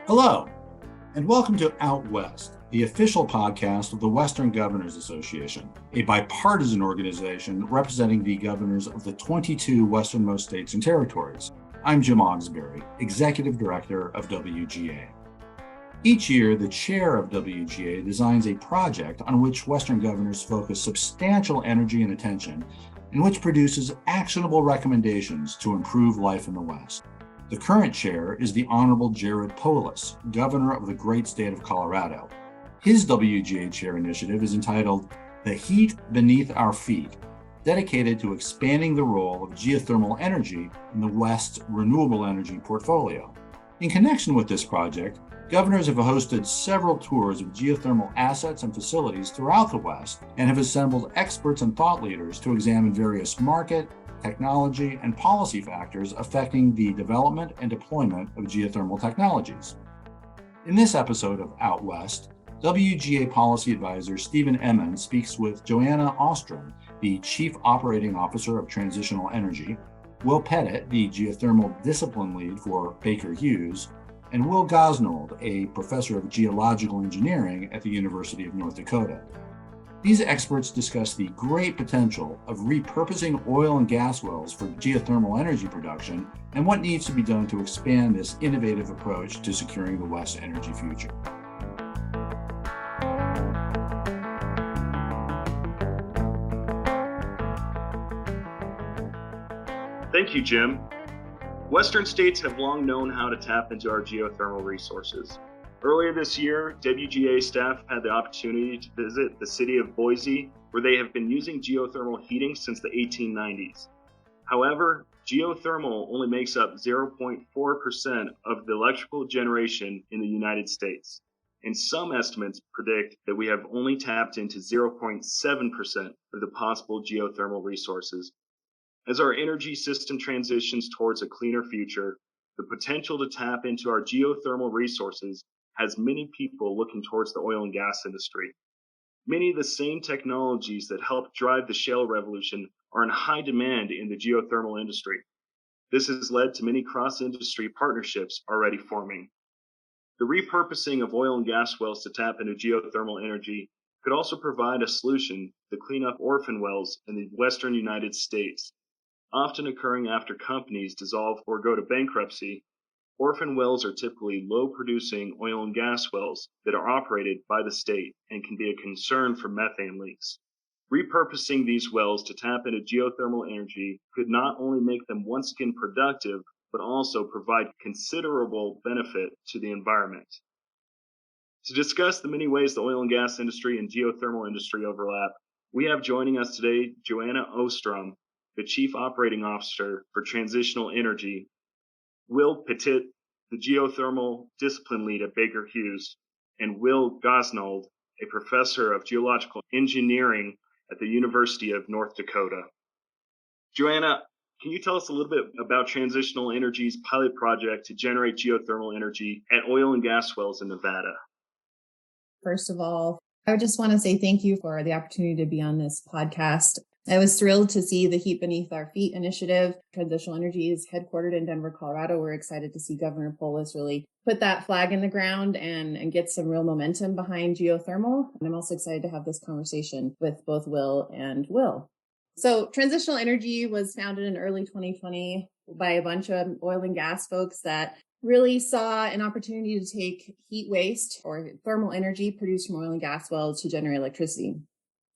Hello, and welcome to Out West, the official podcast of the Western Governors Association, a bipartisan organization representing the governors of the 22 westernmost states and territories. I'm Jim Ogsbury, Executive Director of WGA. Each year, the chair of WGA designs a project on which Western governors focus substantial energy and attention, and which produces actionable recommendations to improve life in the West. The current chair is the Honorable Jared Polis, Governor of the great state of Colorado. His WGA chair initiative is entitled The Heat Beneath Our Feet, dedicated to expanding the role of geothermal energy in the West's renewable energy portfolio. In connection with this project, governors have hosted several tours of geothermal assets and facilities throughout the West and have assembled experts and thought leaders to examine various market, technology, and policy factors affecting the development and deployment of geothermal technologies. In this episode of Out West, WGA Policy Advisor Stephen Emmons speaks with Joanna Ostrom, the Chief Operating Officer of Transitional Energy, Will Pettit, the Geothermal Discipline Lead for Baker Hughes, and Will Gosnold, a Professor of Geological Engineering at the University of North Dakota. These experts discuss the great potential of repurposing oil and gas wells for geothermal energy production and what needs to be done to expand this innovative approach to securing the West's energy future. Thank you, Jim. Western states have long known how to tap into our geothermal resources. Earlier this year, WGA staff had the opportunity to visit the city of Boise, where they have been using geothermal heating since the 1890s. However, geothermal only makes up 0.4% of the electrical generation in the United States, and some estimates predict that we have only tapped into 0.7% of the possible geothermal resources. As our energy system transitions towards a cleaner future, the potential to tap into our geothermal resources has many people looking towards the oil and gas industry. Many of the same technologies that helped drive the shale revolution are in high demand in the geothermal industry. This has led to many cross-industry partnerships already forming. The repurposing of oil and gas wells to tap into geothermal energy could also provide a solution to clean up orphan wells in the western United States. Often occurring after companies dissolve or go to bankruptcy, orphan wells are typically low-producing oil and gas wells that are operated by the state and can be a concern for methane leaks. Repurposing these wells to tap into geothermal energy could not only make them once again productive, but also provide considerable benefit to the environment. To discuss the many ways the oil and gas industry and geothermal industry overlap, we have joining us today Joanna Ostrom, the Chief Operating Officer for Transitional Energy, Will Pettit, the Geothermal Discipline Lead at Baker Hughes, and Will Gosnold, a Professor of Geological Engineering at the University of North Dakota. Joanna, can you tell us a little bit about Transitional Energy's pilot project to generate geothermal energy at oil and gas wells in Nevada? First of all, I would just want to say thank you for the opportunity to be on this podcast. I was thrilled to see the Heat Beneath Our Feet initiative. Transitional Energy is headquartered in Denver, Colorado. We're excited to see Governor Polis really put that flag in the ground and get some real momentum behind geothermal. And I'm also excited to have this conversation with both Will and Will. So Transitional Energy was founded in early 2020 by a bunch of oil and gas folks that really saw an opportunity to take heat waste or thermal energy produced from oil and gas wells to generate electricity.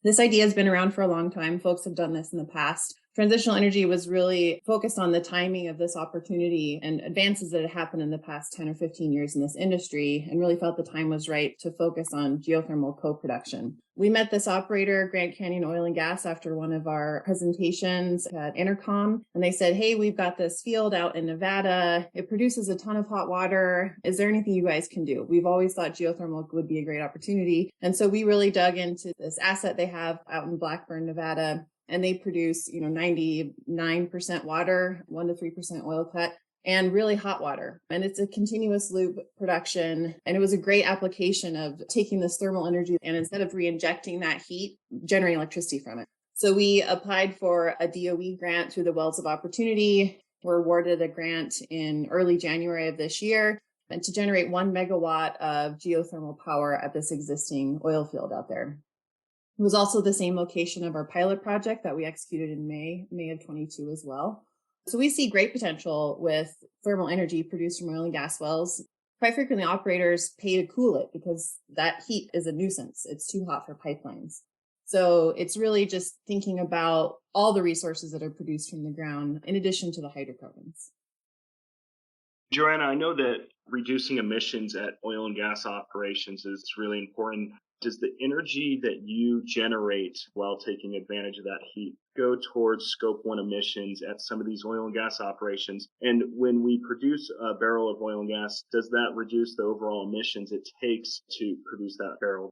This idea has been around for a long time. Folks have done this in the past. Transitional Energy was really focused on the timing of this opportunity and advances that had happened in the past 10 or 15 years in this industry, and really felt the time was right to focus on geothermal co-production. We met this operator, Grand Canyon Oil and Gas, after one of our presentations at Intercom, and they said, hey, we've got this field out in Nevada. It produces a ton of hot water. Is there anything you guys can do? We've always thought geothermal would be a great opportunity. And so we really dug into this asset they have out in Blackburn, Nevada, and they produce, 99% water, 1 to 3% oil cut, and really hot water. And it's a continuous loop production. And it was a great application of taking this thermal energy and instead of re-injecting that heat, generating electricity from it. So we applied for a DOE grant through the Wells of Opportunity. Were awarded a grant in early January of this year. and to generate 1 megawatt of geothermal power at this existing oil field out there. It was also the same location of our pilot project that we executed in May of 22 as well. So we see great potential with thermal energy produced from oil and gas wells. Quite frequently, operators pay to cool it because that heat is a nuisance. It's too hot for pipelines. So it's really just thinking about all the resources that are produced from the ground in addition to the hydrocarbons. Joanna, I know that reducing emissions at oil and gas operations is really important. Does the energy that you generate while taking advantage of that heat go towards Scope 1 emissions at some of these oil and gas operations? And when we produce a barrel of oil and gas, does that reduce the overall emissions it takes to produce that barrel?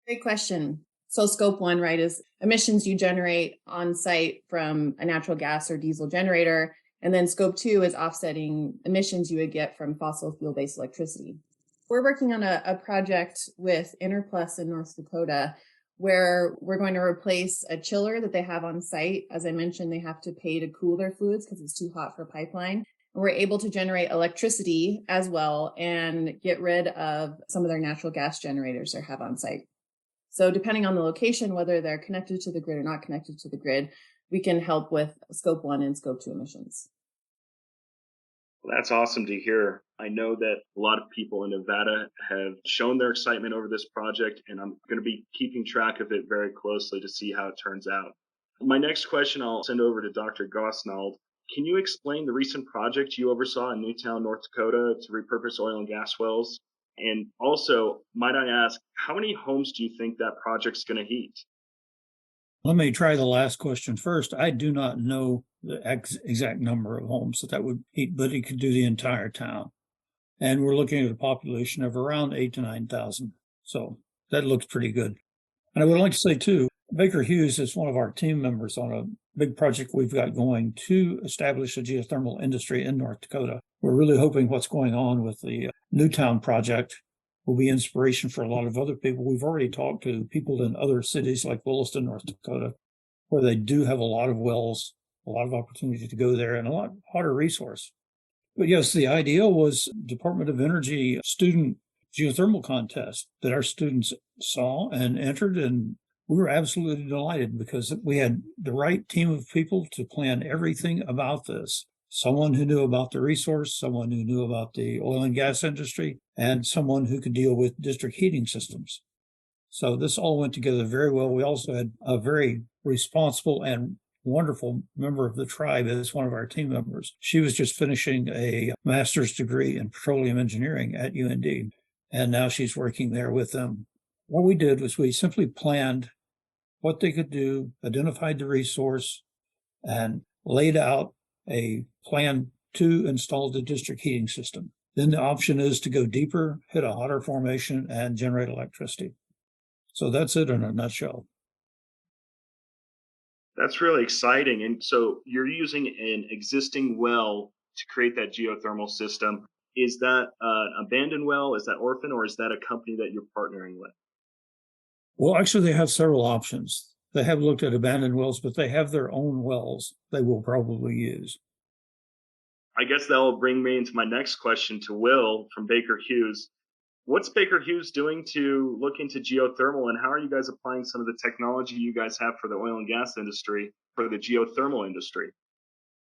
Great question. So Scope 1, right, is emissions you generate on site from a natural gas or diesel generator. And then Scope 2 is offsetting emissions you would get from fossil fuel-based electricity. We're working on a project with Interplus in North Dakota where we're going to replace a chiller that they have on site. As I mentioned, they have to pay to cool their fluids because it's too hot for pipeline. And we're able to generate electricity as well and get rid of some of their natural gas generators they have on site. So depending on the location, whether they're connected to the grid or not connected to the grid, we can help with Scope 1 and Scope 2 emissions. Well, that's awesome to hear. I know that a lot of people in Nevada have shown their excitement over this project, and I'm going to be keeping track of it very closely to see how it turns out. My next question I'll send over to Dr. Gosnold. Can you explain the recent project you oversaw in Newtown, North Dakota to repurpose oil and gas wells? And also, might I ask, how many homes do you think that project's going to heat? Let me try the last question first. I do not know the exact number of homes that would heat, but it could do the entire town. And we're looking at a population of around 8,000 to 9,000. So that looks pretty good. And I would like to say, too, Baker Hughes is one of our team members on a big project we've got going to establish a geothermal industry in North Dakota. We're really hoping what's going on with the Newtown project will be inspiration for a lot of other people. We've already talked to people in other cities like Williston, North Dakota, where they do have a lot of wells, a lot of opportunity to go there, and a lot hotter resource. But yes, the idea was Department of Energy student geothermal contest that our students saw and entered, and we were absolutely delighted because we had the right team of people to plan everything about this. Someone who knew about the resource, someone who knew about the oil and gas industry, and someone who could deal with district heating systems. So this all went together very well. We also had a very responsible and wonderful member of the tribe as one of our team members. She was just finishing a master's degree in petroleum engineering at UND, and now she's working there with them. What we did was we simply planned what they could do, identified the resource, and laid out a plan to install the district heating system. Then the option is to go deeper, hit a hotter formation, and generate electricity. So that's it in a nutshell. That's really exciting. And so you're using an existing well to create that geothermal system. Is that an abandoned well? Is that orphan? Or is that a company that you're partnering with? Well, actually, they have several options. They have looked at abandoned wells, but they have their own wells they will probably use. I guess that'll bring me into my next question to Will from Baker Hughes. What's Baker Hughes doing to look into geothermal, and how are you guys applying some of the technology you guys have for the oil and gas industry for the geothermal industry?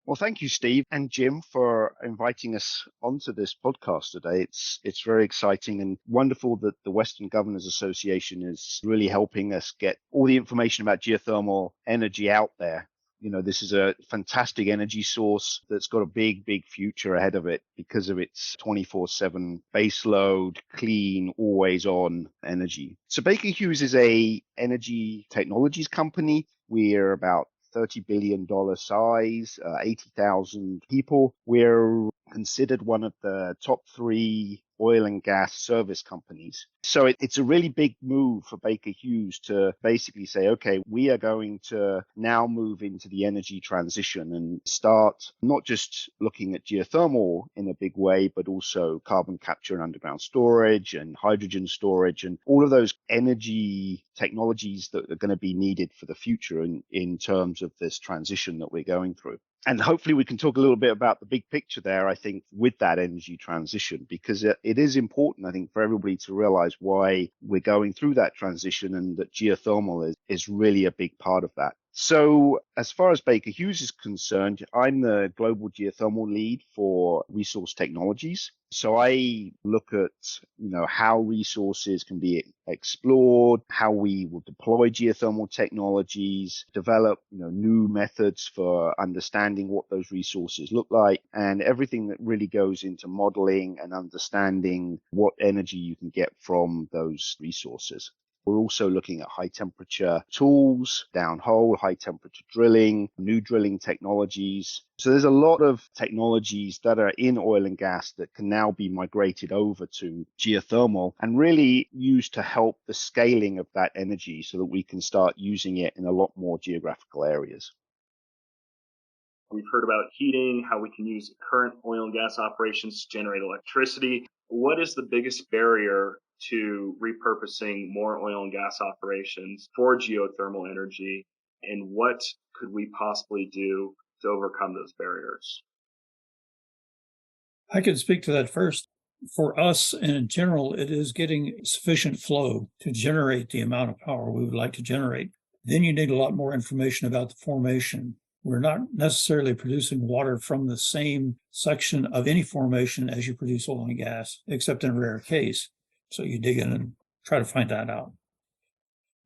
Well, thank you, Steve and Jim, for inviting us onto this podcast today. It's very exciting and wonderful that the Western Governors Association is really helping us get all the information about geothermal energy out there. You know, this is a fantastic energy source that's got a big, big future ahead of it because of its 24/7 baseload, clean, always on energy. So Baker Hughes is a energy technologies company. We're about $30 billion size, 80,000 people. We're considered one of the top 3 oil and gas service companies. So it's a really big move for Baker Hughes to basically say, okay, we are going to now move into the energy transition and start not just looking at geothermal in a big way, but also carbon capture and underground storage and hydrogen storage and all of those energy technologies that are going to be needed for the future in terms of this transition that we're going through. And hopefully we can talk a little bit about the big picture there, I think, with that energy transition, because it is important, I think, for everybody to realize why we're going through that transition and that geothermal is really a big part of that. So as far as Baker Hughes is concerned, I'm the global geothermal lead for resource technologies. So I look at, how resources can be explored, how we will deploy geothermal technologies, develop, new methods for understanding what those resources look like, and everything that really goes into modeling and understanding what energy you can get from those resources. We're also looking at high temperature tools, downhole, high temperature drilling, new drilling technologies. So there's a lot of technologies that are in oil and gas that can now be migrated over to geothermal and really used to help the scaling of that energy so that we can start using it in a lot more geographical areas. We've heard about heating, how we can use current oil and gas operations to generate electricity. What is the biggest barrier to repurposing more oil and gas operations for geothermal energy, and what could we possibly do to overcome those barriers? I can speak to that first. For us, in general, it is getting sufficient flow to generate the amount of power we would like to generate. Then you need a lot more information about the formation. We're not necessarily producing water from the same section of any formation as you produce oil and gas, except in a rare case. So you dig in and try to find that out.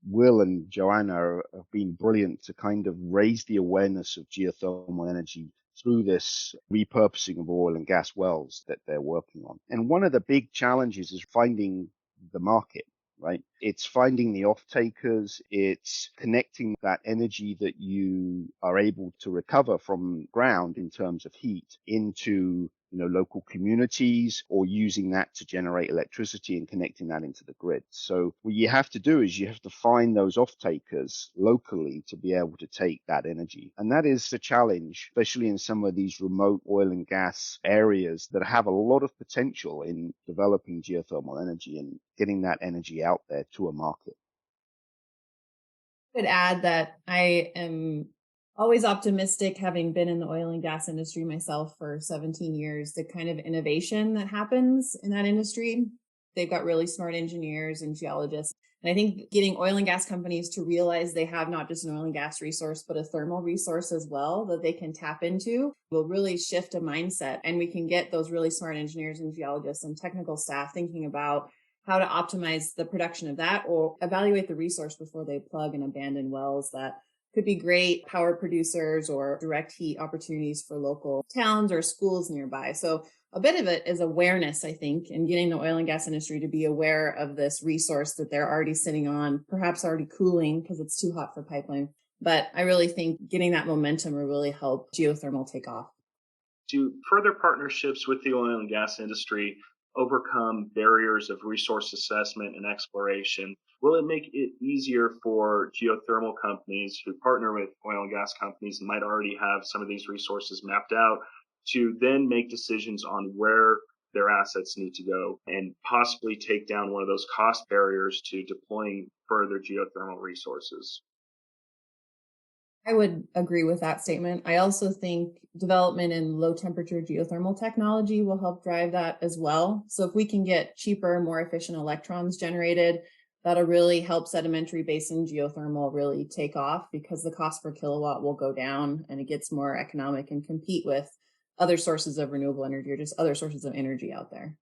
Will and Joanna have been brilliant to kind of raise the awareness of geothermal energy through this repurposing of oil and gas wells that they're working on. And one of the big challenges is finding the market, right? It's finding the off-takers, it's connecting that energy that you are able to recover from ground in terms of heat into local communities, or using that to generate electricity and connecting that into the grid. So what you have to do is you have to find those off-takers locally to be able to take that energy. And that is the challenge, especially in some of these remote oil and gas areas that have a lot of potential in developing geothermal energy and getting that energy out there to a market. I would add that I am always optimistic, having been in the oil and gas industry myself for 17 years, the kind of innovation that happens in that industry. They've got really smart engineers and geologists. And I think getting oil and gas companies to realize they have not just an oil and gas resource, but a thermal resource as well that they can tap into will really shift a mindset. And we can get those really smart engineers and geologists and technical staff thinking about how to optimize the production of that, or evaluate the resource before they plug and abandon wells that could be great power producers or direct heat opportunities for local towns or schools nearby. So a bit of it is awareness, I think, and getting the oil and gas industry to be aware of this resource that they're already sitting on, perhaps already cooling because it's too hot for pipeline. But I really think getting that momentum will really help geothermal take off. Do further partnerships with the oil and gas industry overcome barriers of resource assessment and exploration? Will it make it easier for geothermal companies who partner with oil and gas companies and might already have some of these resources mapped out to then make decisions on where their assets need to go and possibly take down one of those cost barriers to deploying further geothermal resources? I would agree with that statement. I also think development in low temperature geothermal technology will help drive that as well. So if we can get cheaper, more efficient electrons generated, that'll really help sedimentary basin geothermal really take off, because the cost per kilowatt will go down and it gets more economic and compete with other sources of renewable energy or just other sources of energy out there.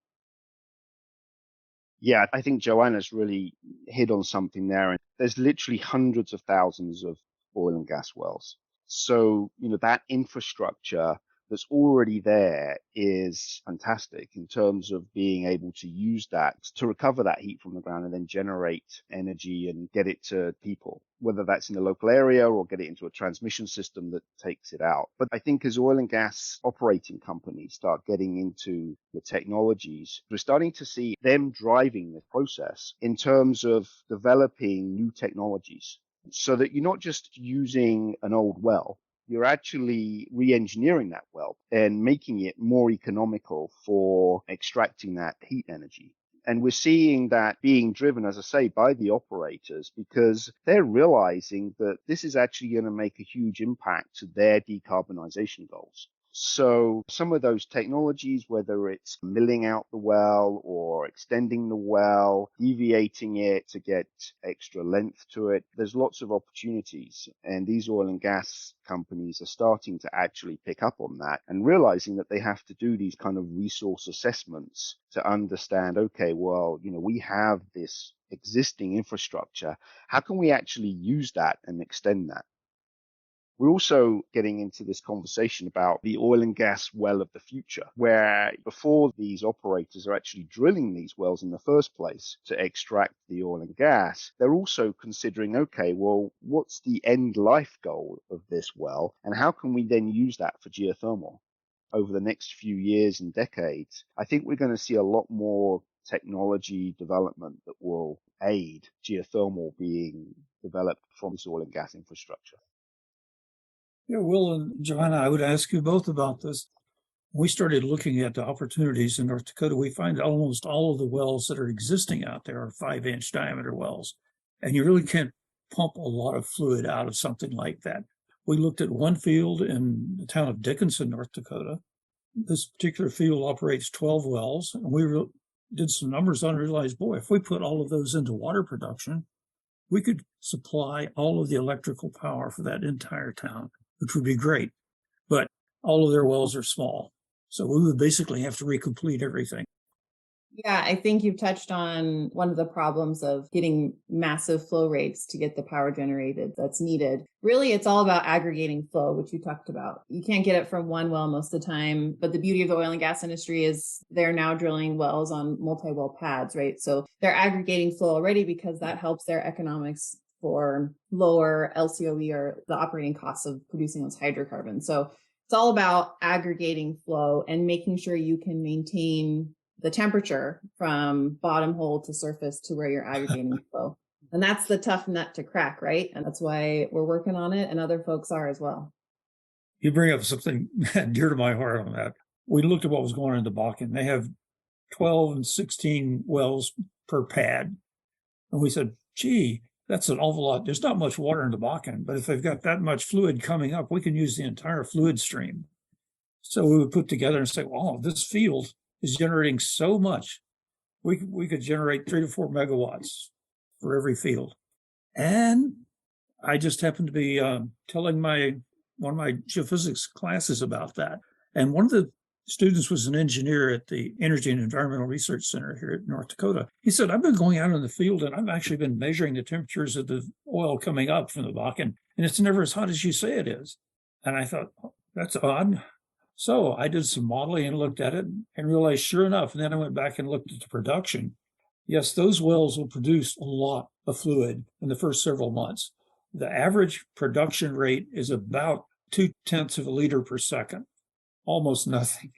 Yeah, I think Joanna's really hit on something there. And there's literally hundreds of thousands of oil and gas wells. So, that infrastructure that's already there is fantastic in terms of being able to use that to recover that heat from the ground and then generate energy and get it to people, whether that's in the local area or get it into a transmission system that takes it out. But I think as oil and gas operating companies start getting into the technologies, we're starting to see them driving the process in terms of developing new technologies, so that you're not just using an old well, you're actually re-engineering that well and making it more economical for extracting that heat energy. And we're seeing that being driven, as I say, by the operators, because they're realizing that this is actually going to make a huge impact to their decarbonization goals. So some of those technologies, whether it's milling out the well or extending the well, deviating it to get extra length to it, there's lots of opportunities. And these oil and gas companies are starting to actually pick up on that and realizing that they have to do these kind of resource assessments to understand, okay, well, we have this existing infrastructure. How can we actually use that and extend that? We're also getting into this conversation about the oil and gas well of the future, where before these operators are actually drilling these wells in the first place to extract the oil and gas, they're also considering, okay, well, what's the end life goal of this well, and how can we then use that for geothermal? Over the next few years and decades, I think we're going to see a lot more technology development that will aid geothermal being developed from this oil and gas infrastructure. Yeah, Will and Joanna, I would ask you both about this. We started looking at the opportunities in North Dakota. We find almost all of the wells that are existing out there are 5-inch diameter wells, and you really can't pump a lot of fluid out of something like that. We looked at one field in the town of Dickinson, North Dakota. This particular field operates 12 wells, and we did some numbers on it and realized, boy, if we put all of those into water production, we could supply all of the electrical power for that entire town, which would be great. But all of their wells are small. So we would basically have to recomplete everything. Yeah, I think you've touched on one of the problems of getting massive flow rates to get the power generated that's needed. Really, it's all about aggregating flow, which you talked about. You can't get it from one well most of the time, but the beauty of the oil and gas industry is they're now drilling wells on multi-well pads, right? So they're aggregating flow already because that helps their economics for lower LCOE or the operating costs of producing those hydrocarbons. So it's all about aggregating flow and making sure you can maintain the temperature from bottom hole to surface to where you're aggregating flow. And that's the tough nut to crack, right? And that's why we're working on it, and other folks are as well. You bring up something dear to my heart on that. We looked at what was going on in the Bakken. They have 12 and 16 wells per pad. And we said, gee, that's an awful lot. There's not much water in the Bakken, but if they've got that much fluid coming up, we can use the entire fluid stream. So we would put together and say, well, this field is generating so much, we could generate 3 to 4 megawatts for every field. And I just happened to be telling one of my geophysics classes about that. And one of the students was an engineer at the Energy and Environmental Research Center here at North Dakota. He said, I've been going out in the field and I've actually been measuring the temperatures of the oil coming up from the Bakken, and it's never as hot as you say it is. And I thought, oh, that's odd. So I did some modeling and looked at it and realized, sure enough, and then I went back and looked at the production. Yes, those wells will produce a lot of fluid in the first several months. The average production rate is about 0.2 of a liter per second, almost nothing.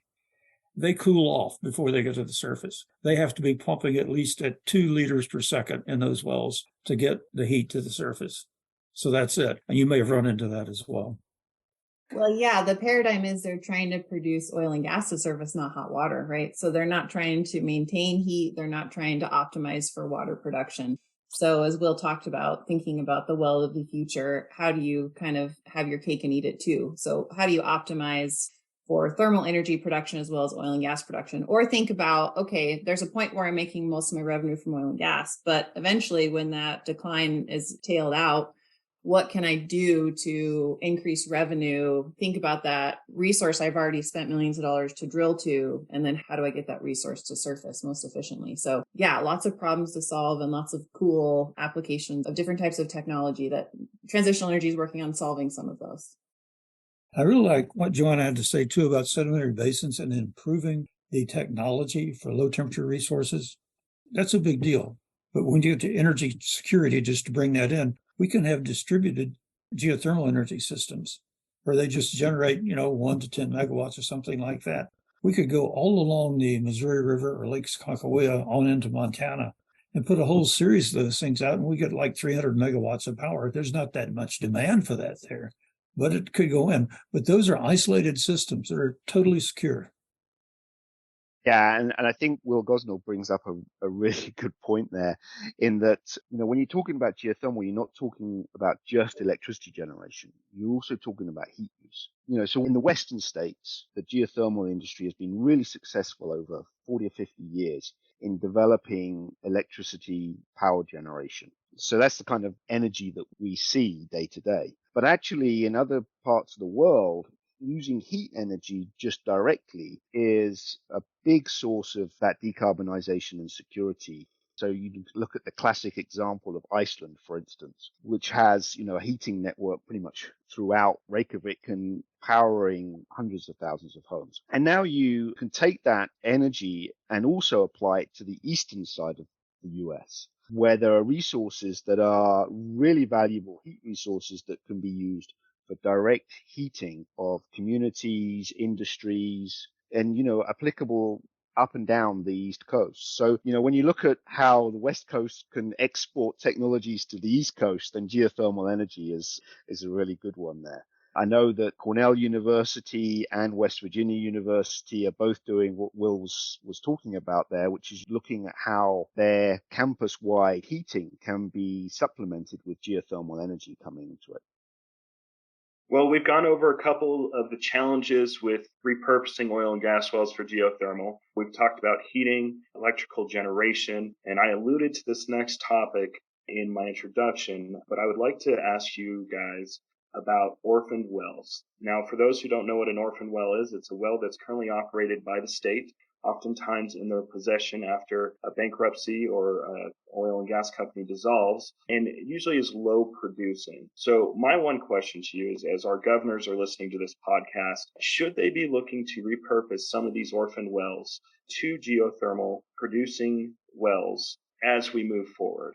They cool off before they get to the surface. They have to be pumping at least at 2 liters per second in those wells to get the heat to the surface. So that's it. And you may have run into that as well. Well, yeah, the paradigm is they're trying to produce oil and gas to surface, not hot water, right? So they're not trying to maintain heat. They're not trying to optimize for water production. So as Will talked about, thinking about the well of the future, how do you kind of have your cake and eat it too? So how do you optimize for thermal energy production as well as oil and gas production? Or think about, okay, there's a point where I'm making most of my revenue from oil and gas, but eventually when that decline is tailed out, what can I do to increase revenue? Think about that resource I've already spent millions of dollars to drill to, and then how do I get that resource to surface most efficiently? So yeah, lots of problems to solve and lots of cool applications of different types of technology that transitional energy is working on solving some of those. I really like what Joanna had to say too about sedimentary basins and improving the technology for low temperature resources. That's a big deal. But when you get to energy security, just to bring that in, we can have distributed geothermal energy systems where they just generate, 1 to 10 megawatts or something like that. We could go all along the Missouri River or Lake Sakakawea on into Montana and put a whole series of those things out, and we get like 300 megawatts of power. There's not that much demand for that there, but it could go in. But those are isolated systems that are totally secure. Yeah, and I think Will Gosnell brings up a really good point there in that, when you're talking about geothermal, you're not talking about just electricity generation. You're also talking about heat use. So in the Western states, the geothermal industry has been really successful over 40 or 50 years in developing electricity power generation. So that's the kind of energy that we see day to day. But actually, in other parts of the world, using heat energy just directly is a big source of that decarbonisation and security. So you can look at the classic example of Iceland, for instance, which has, a heating network pretty much throughout Reykjavik and powering hundreds of thousands of homes. And now you can take that energy and also apply it to the eastern side of the US, where there are resources that are really valuable heat resources that can be used for direct heating of communities, industries, and, applicable up and down the East Coast. So, when you look at how the West Coast can export technologies to the East Coast, then geothermal energy is a really good one there. I know that Cornell University and West Virginia University are both doing what Will was talking about there, which is looking at how their campus-wide heating can be supplemented with geothermal energy coming into it. Well, we've gone over a couple of the challenges with repurposing oil and gas wells for geothermal. We've talked about heating, electrical generation, and I alluded to this next topic in my introduction, but I would like to ask you guys about orphaned wells. Now, for those who don't know what an orphaned well is, it's a well that's currently operated by the state, oftentimes in their possession after a bankruptcy or an oil and gas company dissolves, and it usually is low producing. So my one question to you is, as our governors are listening to this podcast, should they be looking to repurpose some of these orphaned wells to geothermal producing wells as we move forward?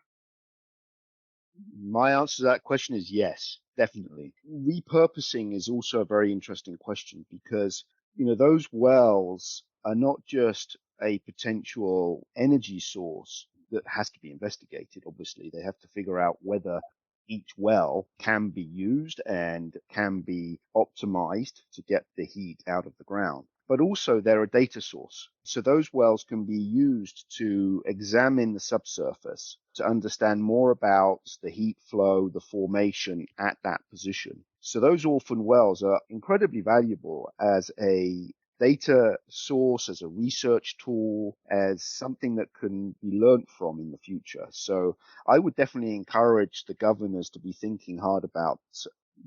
My answer to that question is yes, definitely. Repurposing is also a very interesting question because, those wells are not just a potential energy source that has to be investigated. Obviously, they have to figure out whether each well can be used and can be optimized to get the heat out of the ground. But also they're a data source. So those wells can be used to examine the subsurface to understand more about the heat flow, the formation at that position. So those orphan wells are incredibly valuable as a data source, as a research tool, as something that can be learned from in the future. So I would definitely encourage the governors to be thinking hard about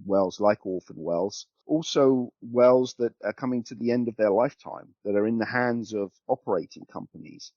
wells like orphan wells, also wells that are coming to the end of their lifetime, that are in the hands of operating companies.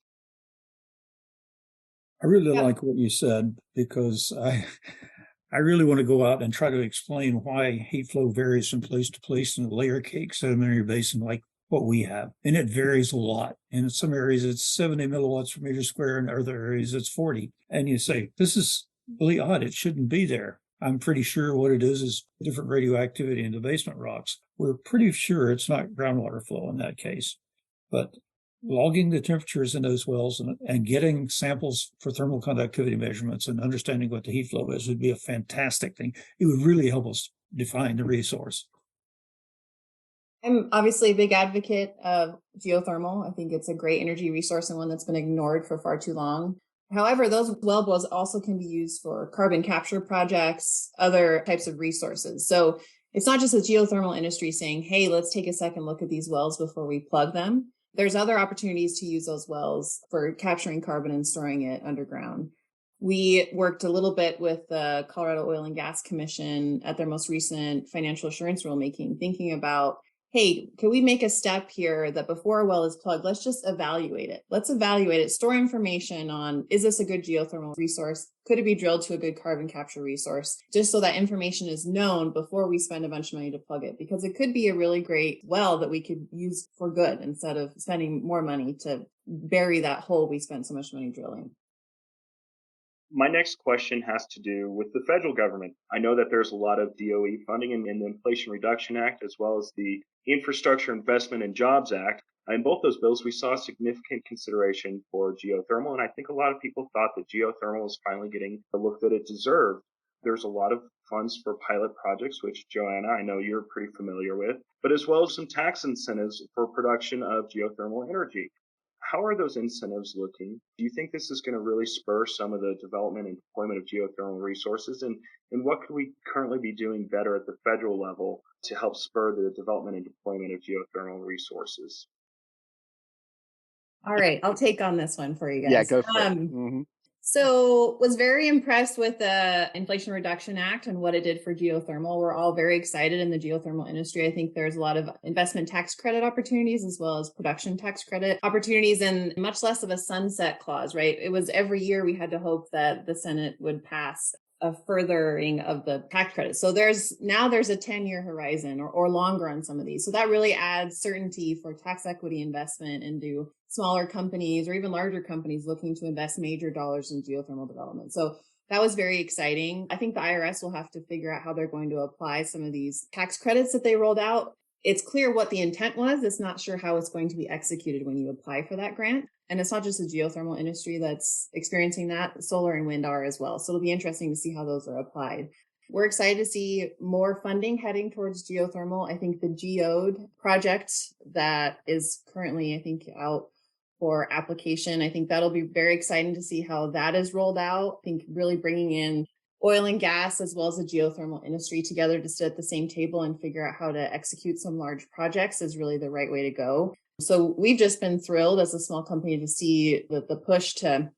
I really like what you said because I really want to go out and try to explain why heat flow varies from place to place in a layer cake sedimentary basin like what we have. And it varies a lot. In some areas, it's 70 milliwatts per meter square. In other areas, it's 40. And you say, this is really odd. It shouldn't be there. I'm pretty sure what it is different radioactivity in the basement rocks. We're pretty sure it's not groundwater flow in that case. But logging the temperatures in those wells and getting samples for thermal conductivity measurements and understanding what the heat flow is would be a fantastic thing. It would really help us define the resource. I'm obviously a big advocate of geothermal. I think it's a great energy resource and one that's been ignored for far too long. However, those well bores also can be used for carbon capture projects, other types of resources. So it's not just the geothermal industry saying, hey, let's take a second look at these wells before we plug them. There's other opportunities to use those wells for capturing carbon and storing it underground. We worked a little bit with the Colorado Oil and Gas Commission at their most recent financial assurance rulemaking, thinking about, hey, can we make a step here that before a well is plugged, let's just evaluate it. Let's evaluate it, store information on, is this a good geothermal resource? Could it be drilled to a good carbon capture resource? Just so that information is known before we spend a bunch of money to plug it, because it could be a really great well that we could use for good instead of spending more money to bury that hole we spent so much money drilling. My next question has to do with the federal government. I know that there's a lot of DOE funding in the Inflation Reduction Act, as well as the Infrastructure Investment and Jobs Act. In both those bills, we saw significant consideration for geothermal, and I think a lot of people thought that geothermal was finally getting the look that it deserved. There's a lot of funds for pilot projects, which, Joanna, I know you're pretty familiar with, but as well as some tax incentives for production of geothermal energy. How are those incentives looking? Do you think this is going to really spur some of the development and deployment of geothermal resources? And what could we currently be doing better at the federal level to help spur the development and deployment of geothermal resources? All right, I'll take on this one for you Yeah, guys. go for it. Mm-hmm. So was very impressed with the Inflation Reduction Act and what it did for geothermal. We're all very excited in the geothermal industry. I think there's a lot of investment tax credit opportunities as well as production tax credit opportunities and much less of a sunset clause, right? It was every year we had to hope that the Senate would pass a furthering of the tax credit. So there's a 10-year horizon or longer on some of these. So that really adds certainty for tax equity investment into smaller companies or even larger companies looking to invest major dollars in geothermal development. So that was very exciting. I think the IRS will have to figure out how they're going to apply some of these tax credits that they rolled out. It's clear what the intent was. It's not sure how it's going to be executed when you apply for that grant. And it's not just the geothermal industry that's experiencing that. Solar and wind are as well. So it'll be interesting to see how those are applied. We're excited to see more funding heading towards geothermal. I think the Geode project that is currently, I think, out for application, I think that'll be very exciting to see how that is rolled out. I think really bringing in oil and gas as well as the geothermal industry together to sit at the same table and figure out how to execute some large projects is really the right way to go. So we've just been thrilled as a small company to see the push to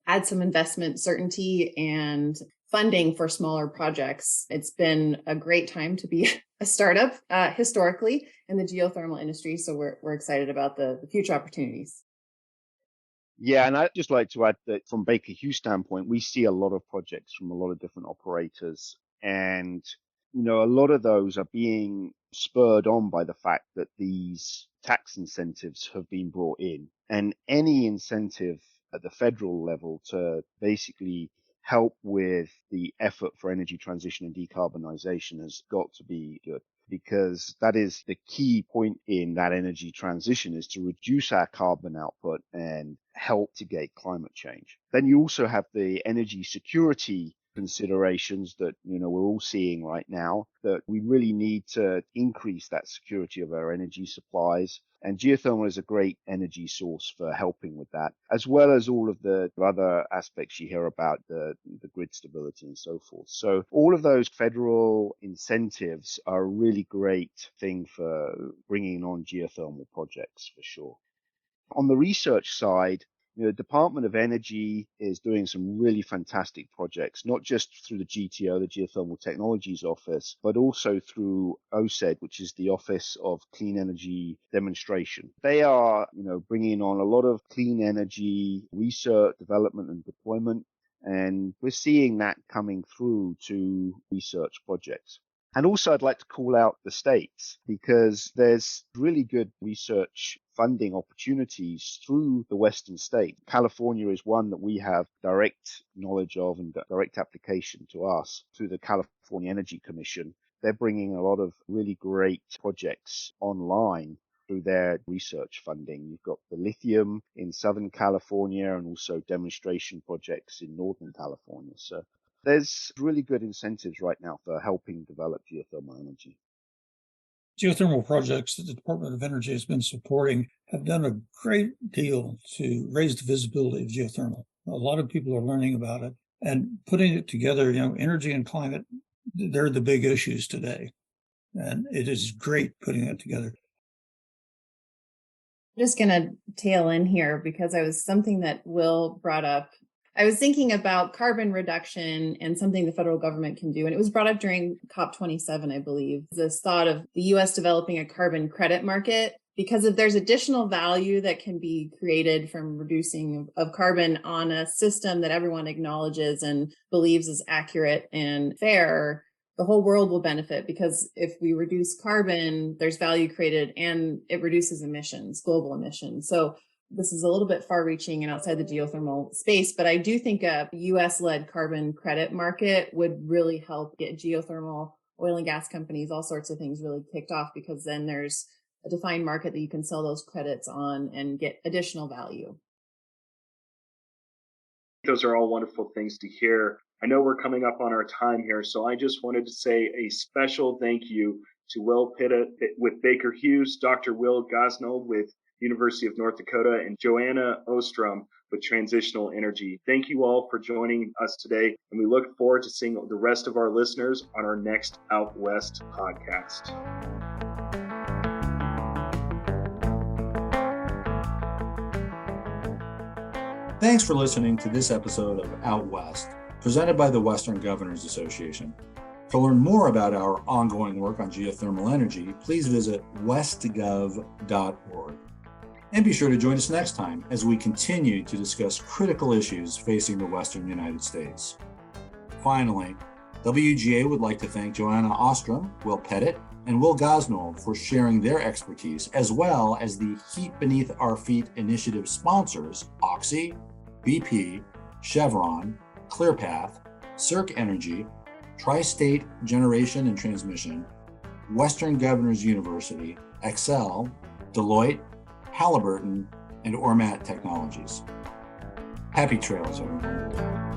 add some investment certainty and funding for smaller projects. It's been a great time to be a startup historically in the geothermal industry. So we're excited about the future opportunities. Yeah, and I'd just like to add that from Baker Hughes' standpoint, we see a lot of projects from a lot of different operators. And, a lot of those are being spurred on by the fact that these tax incentives have been brought in. And any incentive at the federal level to basically help with the effort for energy transition and decarbonization has got to be good, because that is the key point in that energy transition, is to reduce our carbon output and help mitigate climate change. Then you also have the energy security considerations that we're all seeing right now, that we really need to increase that security of our energy supplies. And geothermal is a great energy source for helping with that, as well as all of the other aspects you hear about, the grid stability and so forth. So all of those federal incentives are a really great thing for bringing on geothermal projects for sure. On the research side, the Department of Energy is doing some really fantastic projects, not just through the GTO, the Geothermal Technologies Office, but also through OSED, which is the Office of Clean Energy Demonstration. They are, bringing on a lot of clean energy research, development, and deployment, and we're seeing that coming through to research projects. And also I'd like to call out the states, because there's really good research funding opportunities through the Western states. California is one that we have direct knowledge of and direct application to us through the California Energy Commission. They're bringing a lot of really great projects online through their research funding. You've got the lithium in Southern California and also demonstration projects in Northern California. So there's really good incentives right now for helping develop geothermal energy. Geothermal projects that the Department of Energy has been supporting have done a great deal to raise the visibility of geothermal. A lot of people are learning about it and putting it together. Energy and climate, they're the big issues today. And it is great putting it together. I'm just going to tail in here because I was something that Will brought up. I was thinking about carbon reduction and something the federal government can do. And it was brought up during COP27, I believe, this thought of the US developing a carbon credit market, because if there's additional value that can be created from reducing of carbon on a system that everyone acknowledges and believes is accurate and fair, the whole world will benefit, because if we reduce carbon, there's value created and it reduces emissions, global emissions. So this is a little bit far reaching and outside the geothermal space, but I do think a US-led carbon credit market would really help get geothermal, oil and gas companies, all sorts of things really kicked off, because then there's a defined market that you can sell those credits on and get additional value. Those are all wonderful things to hear. I know we're coming up on our time here, so I just wanted to say a special thank you to Will Pitta with Baker Hughes, Dr. Will Gosnold with University of North Dakota, and Joanna Ostrom with Transitional Energy. Thank you all for joining us today, and we look forward to seeing the rest of our listeners on our next Out West podcast. Thanks for listening to this episode of Out West, presented by the Western Governors Association. To learn more about our ongoing work on geothermal energy, please visit westgov.org. And be sure to join us next time as we continue to discuss critical issues facing the Western United States. Finally, WGA would like to thank Joanna Ostrom, Will Pettit, and Will Gosnold for sharing their expertise, as well as the Heat Beneath Our Feet initiative sponsors, Oxy, BP, Chevron, ClearPath, Circ Energy, Tri-State Generation and Transmission, Western Governors University, Excel, Deloitte, Halliburton, and Ormat Technologies. Happy trails, everyone.